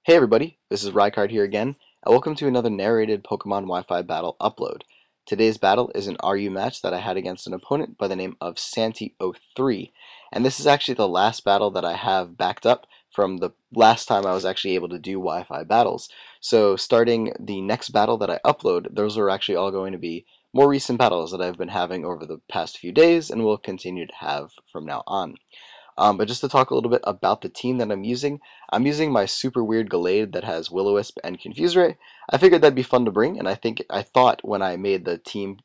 Hey everybody, this is Rykard here again, and welcome to another narrated Pokemon Wi-Fi battle upload. Today's battle is an RU match that I had against an opponent by the name of Santi03, and this is actually the last battle that I have backed up from the last time I was actually able to do Wi-Fi battles. So starting the next battle that I upload, those are actually all going to be more recent battles that I've been having over the past few days and will continue to have from now on. But just to talk a little bit about the team that I'm using my super weird Gallade that has Will-O-Wisp and Confuse Ray. I figured that'd be fun to bring, and I thought when I made the team,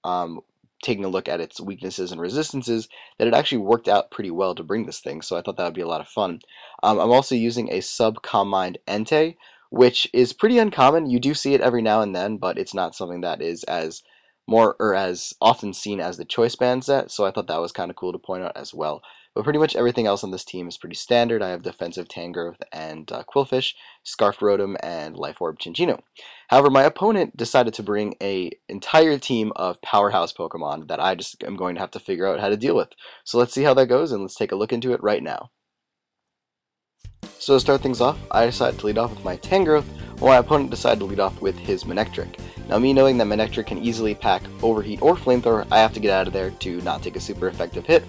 um, taking a look at its weaknesses and resistances, that it actually worked out pretty well to bring this thing, so I thought that would be a lot of fun. I'm also using a sub-Calm Mind Entei, which is pretty uncommon. You do see it every now and then, but it's not something that is as often seen as the choice band set, so I thought that was kind of cool to point out as well. But pretty much everything else on this team is pretty standard. I have defensive Tangrowth and Quillfish, Scarfed Rotom, and Life Orb Chinchino. However, my opponent decided to bring an entire team of powerhouse Pokemon that I just am going to have to figure out how to deal with. So let's see how that goes, and let's take a look into it right now. So to start things off, I decided to lead off with my Tangrowth, while my opponent decided to lead off with his Manectric. Now, me knowing that Manectric can easily pack Overheat or Flamethrower, I have to get out of there to not take a super effective hit.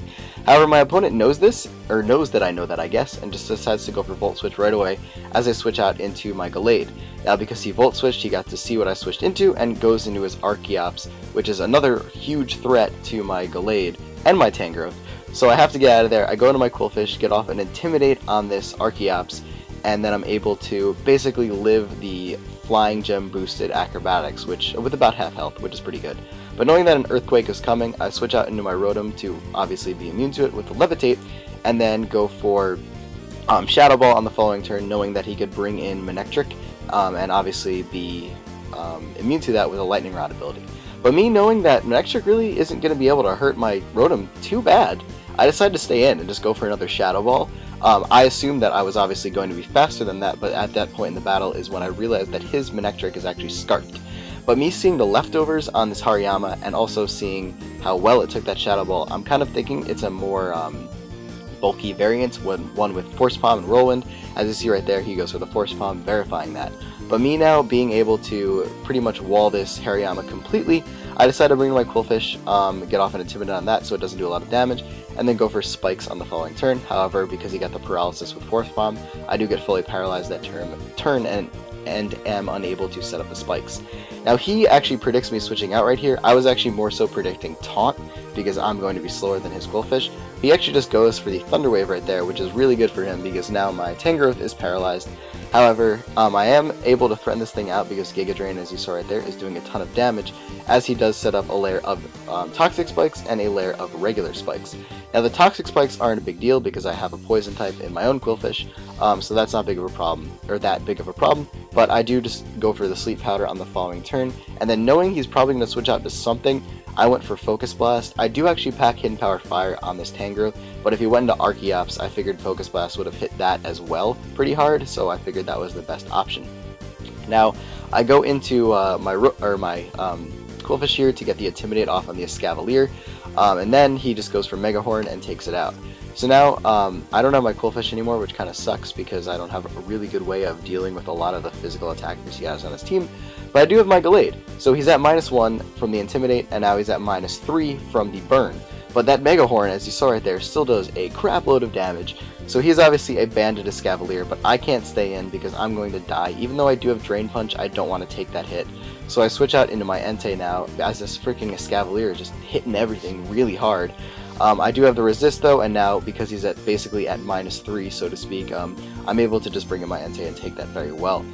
However, my opponent knows this, or knows that I know that, I guess, and just decides to go for Volt Switch right away as I switch out into my Gallade. Now, because he Volt Switched, he got to see what I switched into and goes into his Archeops, which is another huge threat to my Gallade and my Tangrowth. So I have to get out of there. I go into my Quillfish, get off and Intimidate on this Archeops, and then I'm able to basically live the Flying Gem boosted Acrobatics, which with about half health, which is pretty good. But knowing that an Earthquake is coming, I switch out into my Rotom to obviously be immune to it with the Levitate, and then go for Shadow Ball on the following turn, knowing that he could bring in Manectric, and obviously be immune to that with a Lightning Rod ability. But me knowing that Manectric really isn't going to be able to hurt my Rotom too bad, I decided to stay in and just go for another Shadow Ball. I assumed that I was obviously going to be faster than that, but at that point in the battle is when I realized that his Manectric is actually Scarfed. But me seeing the leftovers on this Hariyama and also seeing how well it took that Shadow Ball, I'm kind of thinking it's a more bulky variant, one with Force Palm and Whirlwind. As you see right there, he goes for the Force Palm, verifying that. But me now being able to pretty much wall this Hariyama completely, I decided to bring my Quillfish, get off and Intimidate on that so it doesn't do a lot of damage, and then go for Spikes on the following turn. However, because he got the Paralysis with Force Palm, I do get fully paralyzed that turn and am unable to set up the spikes. Now he actually predicts me switching out right here. I was actually more so predicting Taunt because I'm going to be slower than his Quillfish. He actually just goes for the Thunder Wave right there, which is really good for him because now my Tangrowth is paralyzed. However, I am able to threaten this thing out because Giga Drain, as you saw right there, is doing a ton of damage as he does set up a layer of Toxic Spikes and a layer of regular Spikes. Now the Toxic Spikes aren't a big deal because I have a Poison type in my own Quillfish, so that's not big of a problem, or that big of a problem, but I do just go for the Sleep Powder on the following turn, and then knowing he's probably going to switch out to something, I went for Focus Blast. I do actually pack Hidden Power Fire on this Tangrowth, but if he went into Archeops, I figured Focus Blast would have hit that as well pretty hard, so I figured that was the best option. Now, I go into my Quillfish here to get the Intimidate off on the Escavalier, and then he just goes for Mega Horn and takes it out. So now, I don't have my Quillfish anymore, which kind of sucks because I don't have a really good way of dealing with a lot of the physical attackers he has on his team, but I do have my Gallade. So he's at -1 from the Intimidate, and now he's at -3 from the Burn. But that Mega Horn, as you saw right there, still does a crap load of damage. So he's obviously a banded Escavalier, but I can't stay in because I'm going to die. Even though I do have Drain Punch, I don't want to take that hit. So I switch out into my Entei now, as this freaking Escavalier is just hitting everything really hard. I do have the Resist though, and now because he's basically at -3, so to speak, I'm able to just bring in my Entei and take that very well.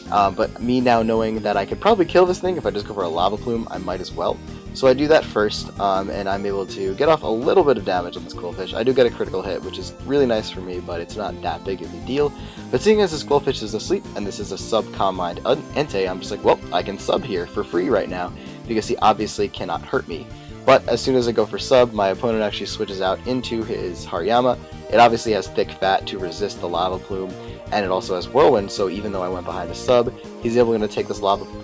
But me now knowing that I could probably kill this thing if I just go for a Lava Plume, I might as well. So I do that first, and I'm able to get off a little bit of damage on this Quillfish. I do get a critical hit, which is really nice for me, but it's not that big of a deal. But seeing as this Quillfish is asleep, and this is a sub-Calm Mind Entei, I'm just like, well, I can sub here for free right now, because he obviously cannot hurt me. But as soon as I go for sub, my opponent actually switches out into his Hariyama. It obviously has thick fat to resist the Lava Plume, and it also has Whirlwind, so even though I went behind a sub, he's going to take this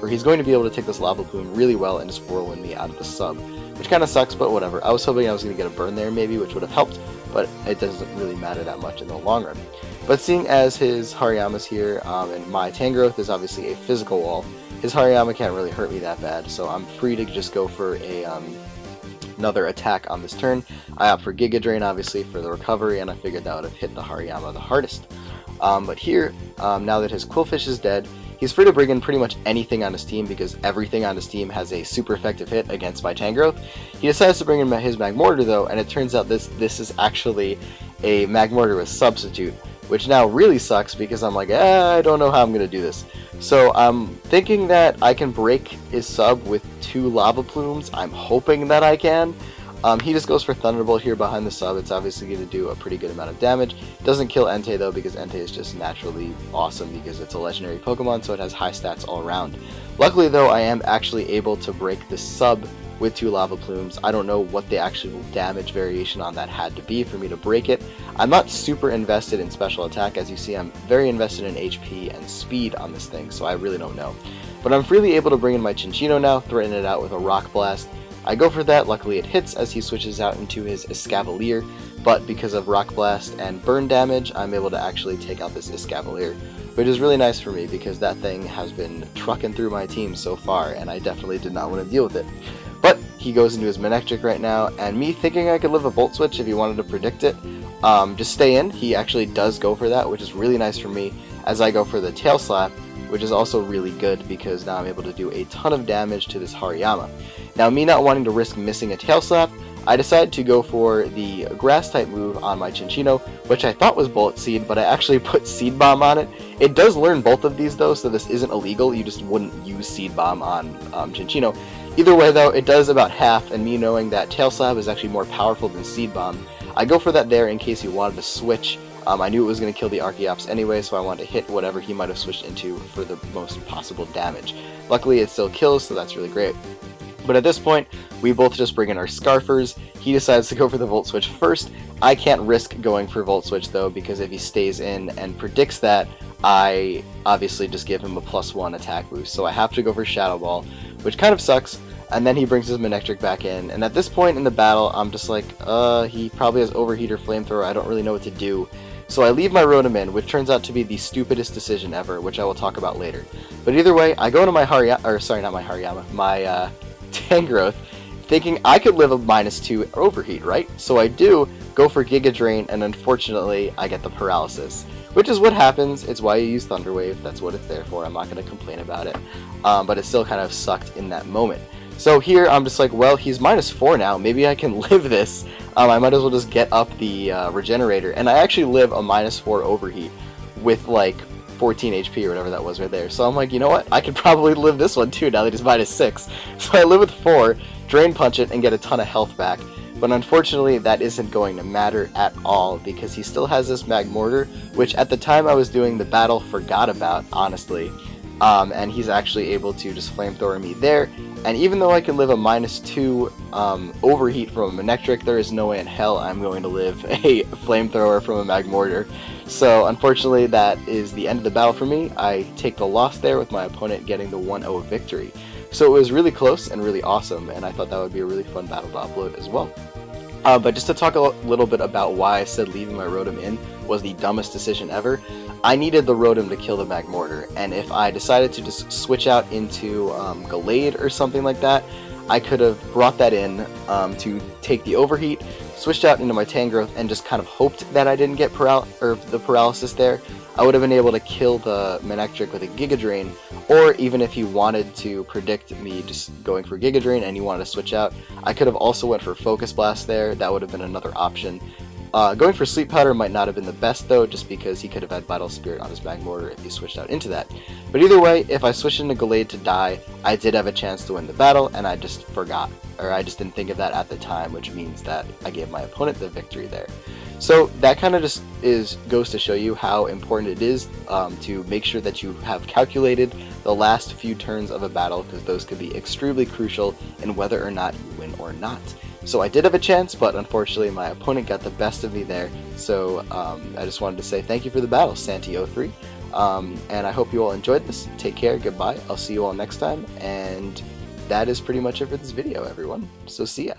he's going to be able to take this Lava Plume really well and just Whirlwind me out of the sub, which kind of sucks, but whatever. I was hoping I was going to get a burn there maybe, which would have helped, but it doesn't really matter that much in the long run. But seeing as his Hariyama's here, and my Tangrowth is obviously a physical wall, his Hariyama can't really hurt me that bad, so I'm free to just go for a another attack on this turn. I opt for Giga Drain, obviously, for the recovery, and I figured that would have hit the Hariyama the hardest. But here, now that his Quillfish is dead, he's free to bring in pretty much anything on his team because everything on his team has a super effective hit against my Tangrowth. He decides to bring in his Magmortar though, and it turns out this is actually a Magmortar with Substitute, which now really sucks because I'm like, I don't know how I'm going to do this. So I'm thinking that I can break his sub with 2 Lava Plumes. I'm hoping that I can. He just goes for Thunderbolt here behind the sub. It's obviously going to do a pretty good amount of damage. Doesn't kill Entei though, because Entei is just naturally awesome because it's a legendary Pokemon, so it has high stats all around. Luckily though, I am actually able to break the sub with 2 Lava Plumes. I don't know what the actual damage variation on that had to be for me to break it. I'm not super invested in special attack. As you see, I'm very invested in HP and speed on this thing, so I really don't know. But I'm freely able to bring in my Cinccino now, threaten it out with a Rock Blast. I go for that, luckily it hits as he switches out into his Escavalier, but because of Rock Blast and burn damage, I'm able to actually take out this Escavalier, which is really nice for me because that thing has been trucking through my team so far, and I definitely did not want to deal with it. But he goes into his Manectric right now, and me thinking I could live a Volt Switch if he wanted to predict it, just stay in. He actually does go for that, which is really nice for me, as I go for the Tail Slap, which is also really good because now I'm able to do a ton of damage to this Hariyama. Now, me not wanting to risk missing a Tail Slap, I decided to go for the Grass-type move on my Cinccino, which I thought was Bullet Seed, but I actually put Seed Bomb on it. It does learn both of these though, so this isn't illegal. You just wouldn't use Seed Bomb on Cinccino. Either way though, it does about half, and me knowing that Tail Slap is actually more powerful than Seed Bomb, I go for that there in case he wanted to switch. I knew it was going to kill the Archeops anyway, so I wanted to hit whatever he might have switched into for the most possible damage. Luckily it still kills, so that's really great. But at this point, we both just bring in our Scarfers. He decides to go for the Volt Switch first. I can't risk going for Volt Switch though, because if he stays in and predicts that, I obviously just give him a +1 attack boost. So I have to go for Shadow Ball, which kind of sucks. And then he brings his Manectric back in, and at this point in the battle, I'm just like, he probably has Overheat or Flamethrower, I don't really know what to do. So I leave my Rotom in, which turns out to be the stupidest decision ever, which I will talk about later. But either way, I go into my my Tangrowth, thinking I could live a -2 Overheat, right? So I do go for Giga Drain, and unfortunately, I get the Paralysis. Which is what happens, it's why you use Thunder Wave, that's what it's there for, I'm not going to complain about it. But it still kind of sucked in that moment. So here, I'm just like, well, he's -4 now, maybe I can live this. I might as well just get up the Regenerator, and I actually live a -4 Overheat with like 14 HP or whatever that was right there. So I'm like, you know what, I could probably live this one too now that he's -6. So I live with 4, Drain Punch it, and get a ton of health back. But unfortunately, that isn't going to matter at all, because he still has this Magmortar, which at the time I was doing the battle forgot about, honestly. And he's actually able to just Flamethrower me there. And even though I can live a -2 Overheat from a Manectric, there is no way in hell I'm going to live a Flamethrower from a Magmortar. So unfortunately, that is the end of the battle for me. I take the loss there with my opponent getting the 1-0 victory. So it was really close and really awesome, and I thought that would be a really fun battle to upload as well. But just to talk a little bit about why I said leaving my Rotom in was the dumbest decision ever. I needed the Rotom to kill the Magmortar, and if I decided to just switch out into Gallade or something like that, I could have brought that in to take the Overheat, switched out into my Tangrowth, and just kind of hoped that I didn't get the Paralysis there. I would have been able to kill the Manectric with a Giga Drain, or even if he wanted to predict me just going for Giga Drain and he wanted to switch out, I could have also went for Focus Blast there. That would have been another option. Going for Sleep Powder might not have been the best though, just because he could have had Vital Spirit on his Magmortar if he switched out into that. But either way, if I switched into Gallade to die, I did have a chance to win the battle, and I just forgot, or I just didn't think of that at the time, which means that I gave my opponent the victory there. So that kind of just goes to show you how important it is to make sure that you have calculated the last few turns of a battle, because those could be extremely crucial in whether or not you win or not. So I did have a chance, but unfortunately my opponent got the best of me there. So I just wanted to say thank you for the battle, Santi03. And I hope you all enjoyed this. Take care, goodbye, I'll see you all next time, and that is pretty much it for this video, everyone. So see ya.